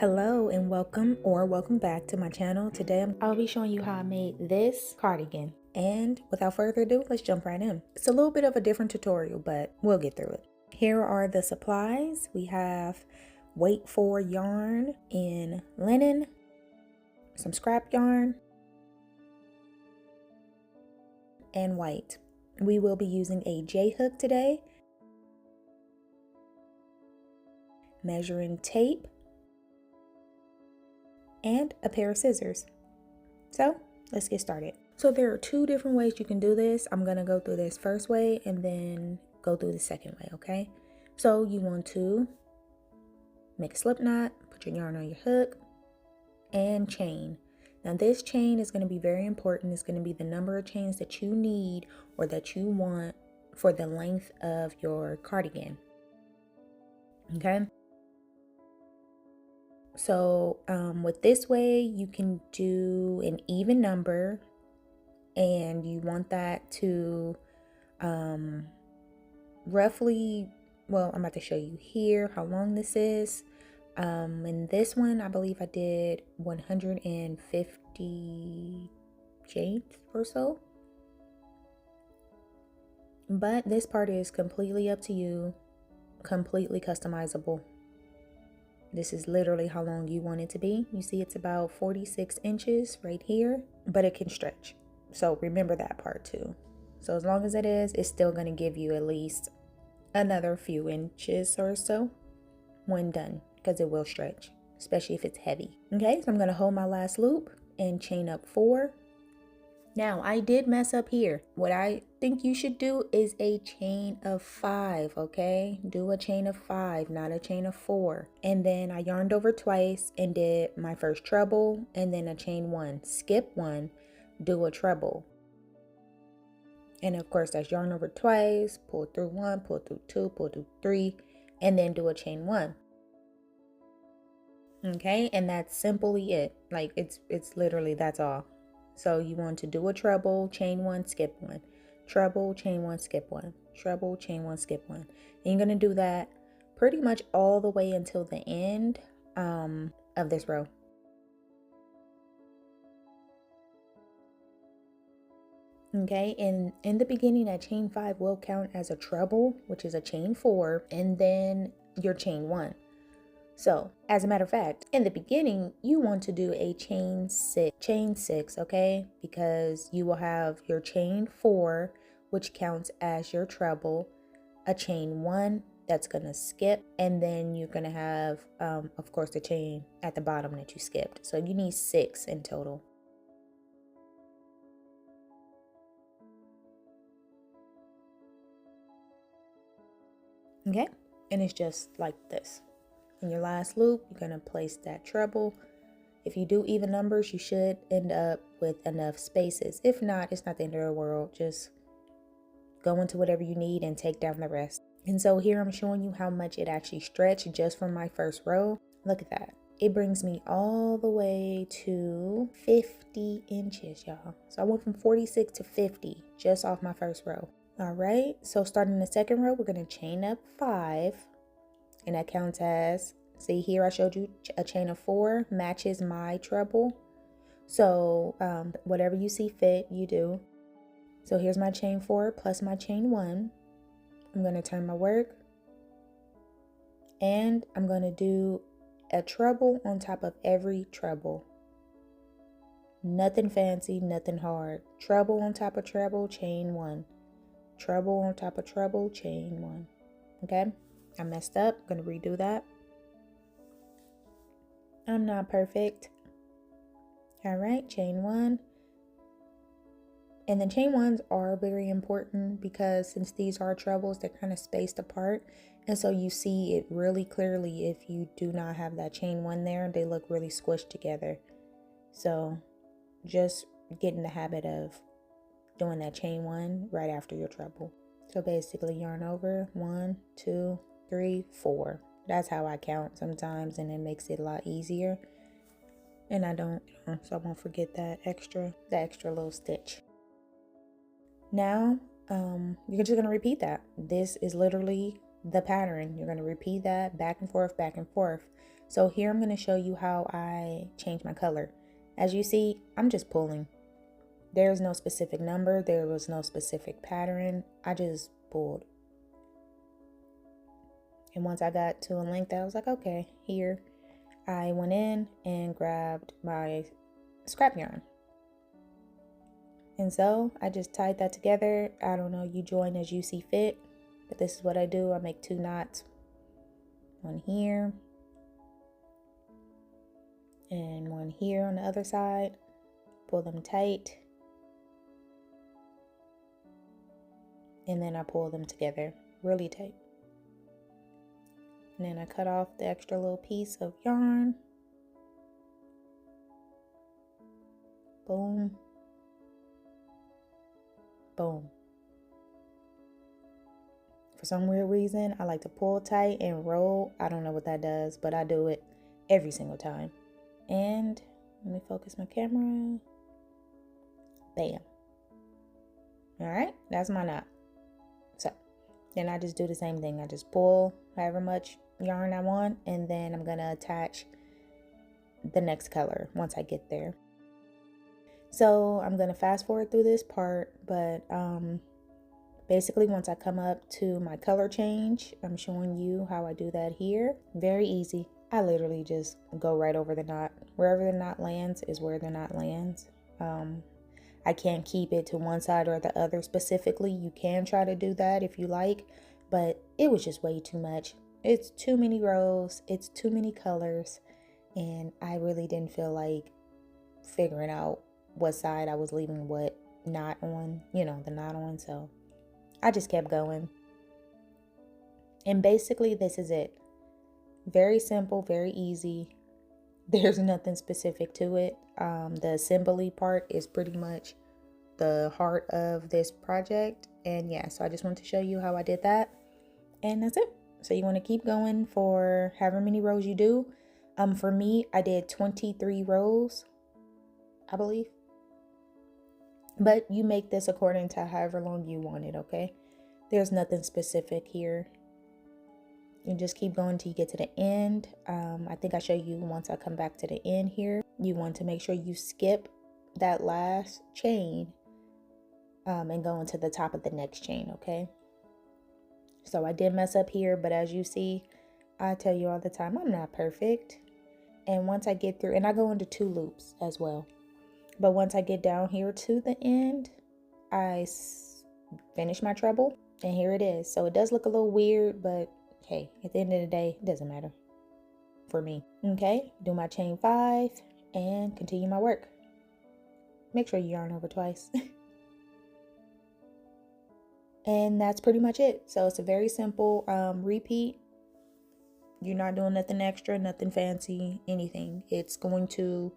Hello and welcome back to my channel. Today I'll be showing you how I made this cardigan. And without further ado, let's jump right in. It's a little bit of a different tutorial, but we'll get through it. Here are the supplies. We have weight 4 yarn in linen, some scrap yarn, and white. We will be using a J-hook today, measuring tape, and a pair of scissors. So let's get started. So there are two different ways you can do this. I'm gonna go through this first way and then go through the second way, okay? So you want to make a slip knot, put your yarn on your hook, and chain. Now this chain is gonna be very important. It's gonna be the number of chains that you need or that you want for the length of your cardigan, okay? So with this way, you can do an even number, and you want that to roughly, well, I'm about to show you here how long this is. In this one, I believe I did 150 chains or so. But this part is completely up to you, completely customizable. This is literally how long you want it to be. You see it's about 46 inches right here, but it can stretch. So remember that part too. So as long as it is, it's still gonna give you at least another few inches or so when done, because it will stretch, especially if it's heavy. Okay, so I'm gonna hold my last loop and chain up 4. Now, I did mess up here. What I think you should do is a chain of 5, okay? Do a chain of 5, not a chain of 4. And then I yarned over twice and did my first treble and then a chain 1. Skip 1, do a treble. And of course, that's yarn over twice, pull through 1, pull through 2, pull through 3, and then do a chain 1. Okay, and that's simply it. Like it's literally, that's all. So you want to do a treble, chain 1, skip 1, treble, chain 1, skip 1, treble, chain 1, skip 1. And you're going to do that pretty much all the way until the end of this row. Okay, and in the beginning, that chain 5 will count as a treble, which is a chain 4, and then your chain 1. So, as a matter of fact, in the beginning, you want to do a chain 6, okay? Because you will have your chain 4, which counts as your treble, a chain 1 that's gonna skip, and then you're gonna have, of course, the chain at the bottom that you skipped. So you need 6 in total. Okay, and it's just like this. In your last loop, you're going to place that treble. If you do even numbers, you should end up with enough spaces. If not, it's not the end of the world. Just go into whatever you need and take down the rest. And so here I'm showing you how much it actually stretched just from my first row. Look at that. It brings me all the way to 50 inches, y'all. So I went from 46 to 50 just off my first row. All right, so starting the second row, we're going to chain up 5. And that counts as, see here I showed you a chain of 4 matches my treble. So whatever you see fit, you do. So here's my chain 4 plus my chain 1. I'm going to turn my work. And I'm going to do a treble on top of every treble. Nothing fancy, nothing hard. Treble on top of treble, chain 1. Treble on top of treble, chain 1. Okay? I messed up. I'm going to redo that. I'm not perfect. All right, chain 1. And the chain 1s are very important because since these are trebles, they're kind of spaced apart. And so you see it really clearly if you do not have that chain 1 there. They look really squished together. So just get in the habit of doing that chain 1 right after your treble. So basically yarn over 1, 2, 3, 4. That's how I count sometimes, and it makes it a lot easier. And I don't, so I won't forget that extra little stitch. Now, you're just gonna repeat that. This is literally the pattern. You're gonna repeat that back and forth, back and forth. So here I'm going to show you how I change my color. As you see, I'm just pulling. There's no specific number. There was no specific pattern. I just pulled. And once I got to a length, I was like, okay, here. I went in and grabbed my scrap yarn. And so I just tied that together. I don't know, you join as you see fit, but this is what I do. I make 2 knots, one here and one here on the other side. Pull them tight. And then I pull them together really tight. And then I cut off the extra little piece of yarn. Boom. Boom. For some weird reason, I like to pull tight and roll. I don't know what that does, but I do it every single time. And let me focus my camera. Bam. All right, that's my knot. So then I just do the same thing. I just pull however much yarn I want, and then I'm gonna attach the next color once I get there. So I'm gonna fast forward through this part, but basically once I come up to my color change, I'm showing you how I do that here. Very easy. I literally just go right over the knot. Wherever the knot lands is where the knot lands. I can't keep it to one side or the other specifically. You can try to do that if you like, but it was just way too much. It's too many rows, it's too many colors, and I really didn't feel like figuring out what side I was leaving what knot on, you know, the knot on. So I just kept going. And basically this is it. Very simple, very easy. There's nothing specific to it. The assembly part is pretty much the heart of this project. And yeah, so I just wanted to show you how I did that. And that's it. So you want to keep going for however many rows you do. For me, I did 23 rows, I believe. But you make this according to however long you want it, okay? There's nothing specific here. You just keep going till you get to the end. I think I show you once I come back to the end here. You want to make sure you skip that last chain and go into the top of the next chain, okay? So I did mess up here, but as you see, I tell you all the time, I'm not perfect. And once I get through, and I go into 2 loops as well. But once I get down here to the end, I finish my treble, and here it is. So it does look a little weird, but hey, at the end of the day, it doesn't matter for me. Okay, do my chain 5 and continue my work. Make sure you yarn over twice. And that's pretty much it. So it's a very simple repeat. You're not doing nothing extra, nothing fancy, anything. It's going to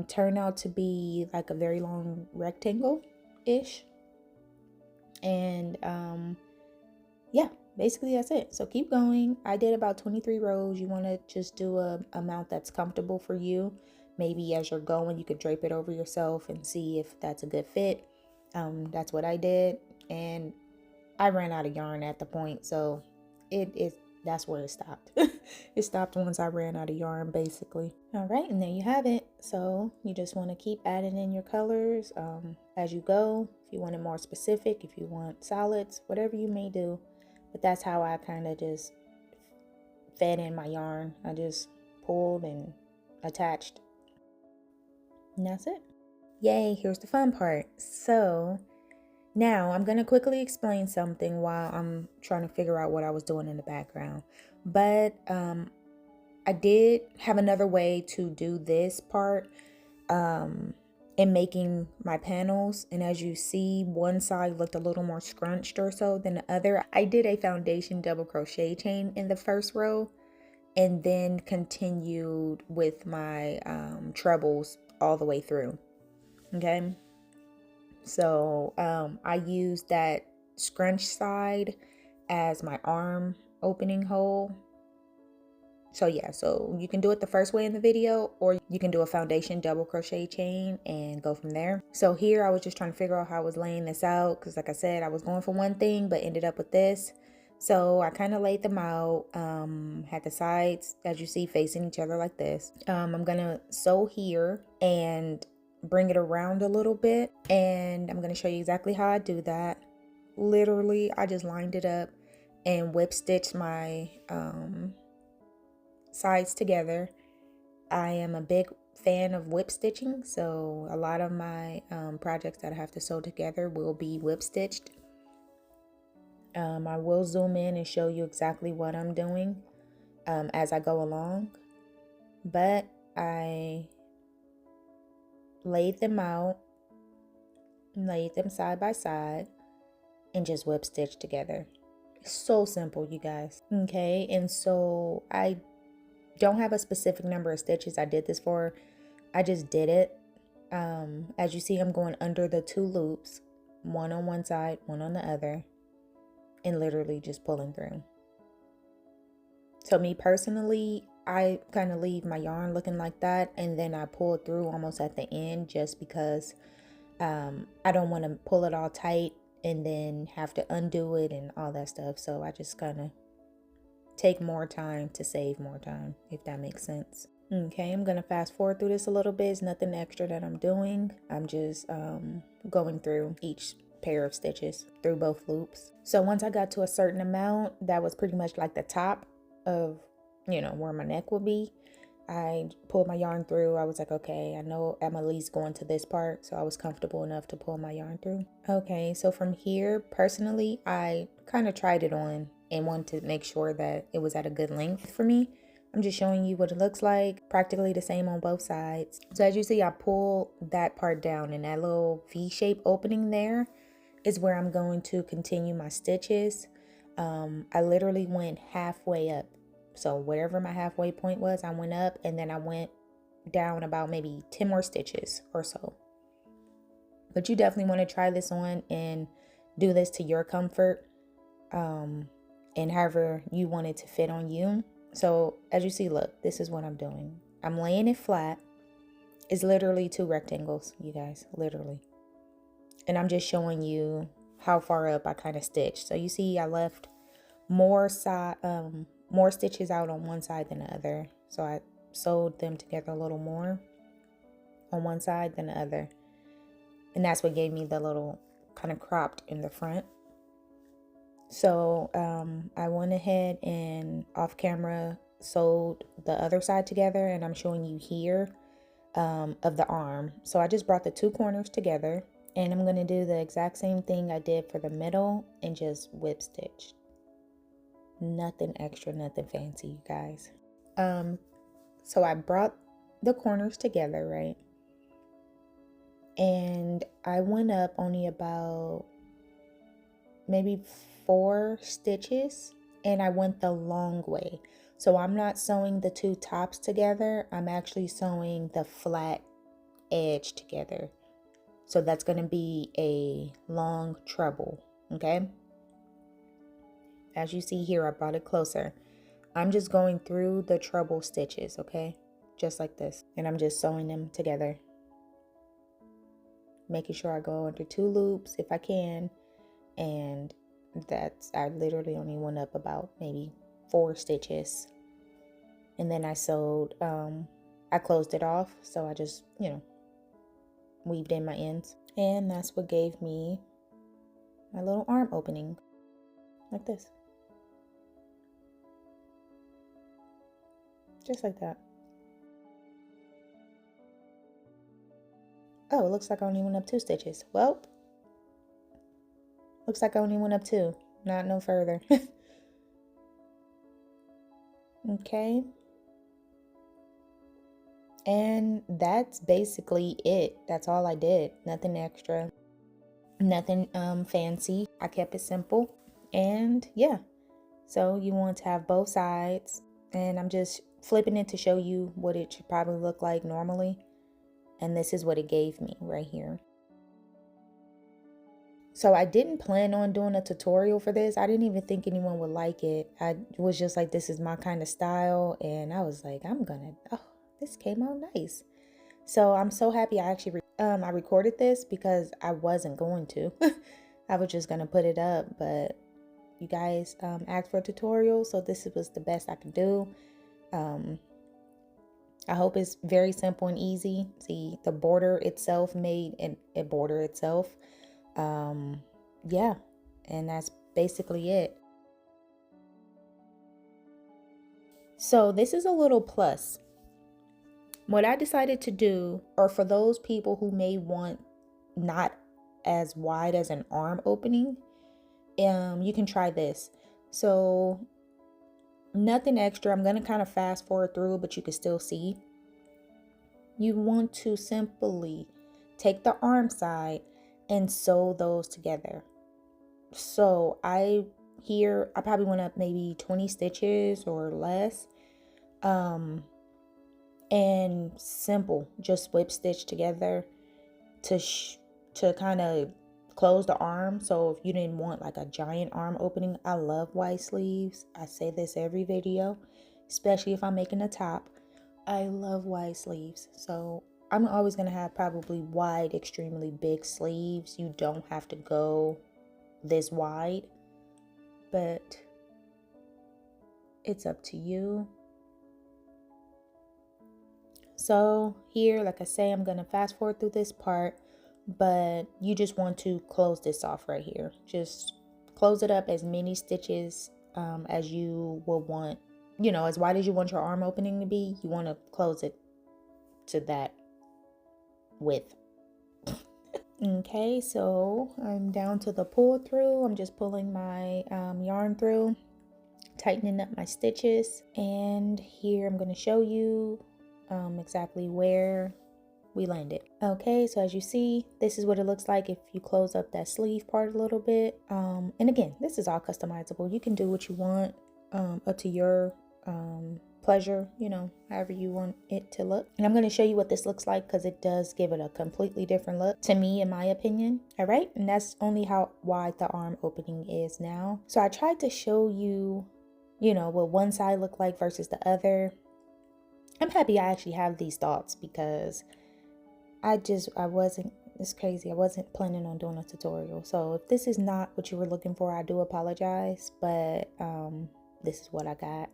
turn out to be like a very long rectangle-ish. And yeah, basically that's it. So keep going. I did about 23 rows. You want to just do a amount that's comfortable for you. Maybe as you're going, you could drape it over yourself and see if that's a good fit. That's what I did. And I ran out of yarn at the point, so that's where it stopped. It stopped once I ran out of yarn, basically. All right, and there you have it. So you just want to keep adding in your colors as you go. If you want it more specific, if you want solids, whatever you may do. But that's how I kind of just fed in my yarn. I just pulled and attached. And that's it. Yay, here's the fun part. So now I'm going to quickly explain something while I'm trying to figure out what I was doing in the background. But I did have another way to do this part in making my panels. And as you see, one side looked a little more scrunched or so than the other. I did a foundation double crochet chain in the first row and then continued with my trebles all the way through. Okay. So I used that scrunch side as my arm opening hole. So yeah, so you can do it the first way in the video, or you can do a foundation double crochet chain and go from there. So here I was just trying to figure out how I was laying this out, because like I said, I was going for one thing but ended up with this. So I kind of laid them out, had the sides, as you see, facing each other like this. I'm gonna sew here and bring it around a little bit, and I'm gonna show you exactly how I do that. Literally, I just lined it up and whip stitched my sides together. I am a big fan of whip stitching, so a lot of my projects that I have to sew together will be whip stitched. I will zoom in and show you exactly what I'm doing as I go along, but I laid them out, laid them side by side, and just whip stitched together. It's so simple, you guys. Okay, and so I don't have a specific number of stitches I did this for. I just did it. As you see, I'm going under the 2 loops, one on one side, one on the other, and literally just pulling through. So me personally, I kind of leave my yarn looking like that, and then I pull it through almost at the end, just because I don't want to pull it all tight and then have to undo it and all that stuff. So I just kind of take more time to save more time, if that makes sense. Okay, I'm gonna fast forward through this a little bit. It's nothing extra that I'm doing. I'm just going through each pair of stitches through both loops. So once I got to a certain amount, that was pretty much like the top of, you know, where my neck would be, I pulled my yarn through. I was like, okay, I know I'm at least going to this part, so I was comfortable enough to pull my yarn through. Okay, so from here, personally, I kind of tried it on and wanted to make sure that it was at a good length for me. I'm just showing you what it looks like, practically the same on both sides. So as you see, I pull that part down, and that little V-shaped opening there is where I'm going to continue my stitches. I literally went halfway up. So wherever my halfway point was, I went up, and then I went down about maybe 10 more stitches or so. But you definitely want to try this on and do this to your comfort, and however you want it to fit on you. So as you see, look, this is what I'm doing. I'm laying it flat. It's literally 2 rectangles, you guys, literally. And I'm just showing you how far up I kind of stitched. So you see, I left more stitches out on one side than the other. So I sewed them together a little more on one side than the other. And that's what gave me the little kind of cropped in the front. So I went ahead and off camera sewed the other side together, and I'm showing you here of the arm. So I just brought the 2 corners together, and I'm going to do the exact same thing I did for the middle and just whip stitch. Nothing extra, nothing fancy, you guys. So I brought the corners together, right? And I went up only about maybe 4 stitches, and I went the long way. So I'm not sewing the 2 tops together. I'm actually sewing the flat edge together. So that's going to be a long treble, okay? As you see here, I brought it closer. I'm just going through the treble stitches, okay? Just like this. And I'm just sewing them together. Making sure I go under 2 loops if I can. And I literally only went up about maybe 4 stitches. And then I sewed, I closed it off. So I just, you know, weaved in my ends. And that's what gave me my little arm opening. Like this. Just like that. Oh, it looks like I only went up 2 stitches. Well, looks like I only went up 2, not no further. Okay. And that's basically it. That's all I did. Nothing extra. Nothing fancy. I kept it simple. And yeah. So you want to have both sides. And I'm just flipping it to show you what it should probably look like normally. And this is what it gave me right here. So I didn't plan on doing a tutorial for this. I didn't even think anyone would like it. I was just like, this is my kind of style. And I was like, oh, this came out nice. So I'm so happy I actually, I recorded this because I wasn't going to. I was just going to put it up. But You guys asked for a tutorial, so this was the best I could do. I hope it's very simple and easy. See, the border itself made a border itself. Yeah, and that's basically it. So this is a little plus. What I decided to do, or for those people who may want not as wide as an arm opening, you can try this. So nothing extra. I'm going to kind of fast forward through, but you can still see. You want to simply take the arm side and sew those together. So I probably went up maybe 20 stitches or less. And simple, just whip stitch together to kind of close the arm. So if you didn't want like a giant arm opening, I love wide sleeves. I say this every video, especially if I'm making a top. I love wide sleeves. So I'm always going to have probably wide, extremely big sleeves. You don't have to go this wide, but it's up to you. So here, like I say, I'm going to fast forward through this part, but you just want to close this off right here. Just close it up as many stitches as you will want, you know, as wide as you want your arm opening to be. You want to close it to that width. Okay, so I'm down to the pull through. I'm just pulling my yarn through, tightening up my stitches, and here I'm going to show you exactly where we landed. Okay, so as you see, this is what it looks like if you close up that sleeve part a little bit. And again, this is all customizable. You can do what you want, up to your pleasure, you know, however you want it to look. And I'm going to show you what this looks like because it does give it a completely different look to me, in my opinion. All right, and that's only how wide the arm opening is now. So I tried to show you, you know, what one side looked like versus the other. I'm happy I actually have these thoughts because it's crazy. I wasn't planning on doing a tutorial. So if this is not what you were looking for, I do apologize, but this is what I got.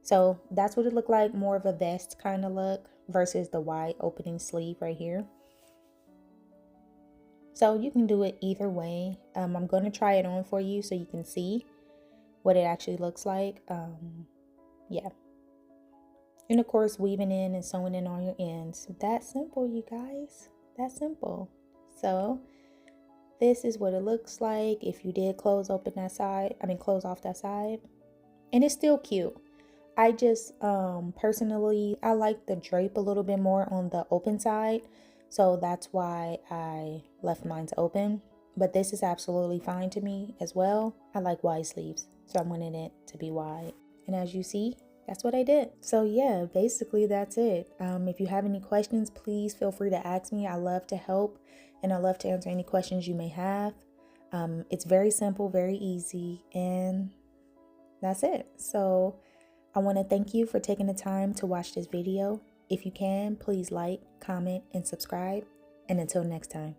So that's what it looked like, more of a vest kind of look versus the wide opening sleeve right here. So you can do it either way. I'm going to try it on for you so you can see what it actually looks like. Yeah. And of course, weaving in and sewing in on your ends. That simple, you guys. That simple. So this is what it looks like if you did close off that side. And it's still cute. I just personally, I like the drape a little bit more on the open side. So that's why I left mine open. But this is absolutely fine to me as well. I like wide sleeves, so I wanted it to be wide. And as you see, that's what I did. So yeah, basically that's it. If you have any questions, please feel free to ask me. I love to help and I love to answer any questions you may have. It's very simple, very easy, and that's it. So I want to thank you for taking the time to watch this video. If you can, please like, comment, and subscribe. And until next time.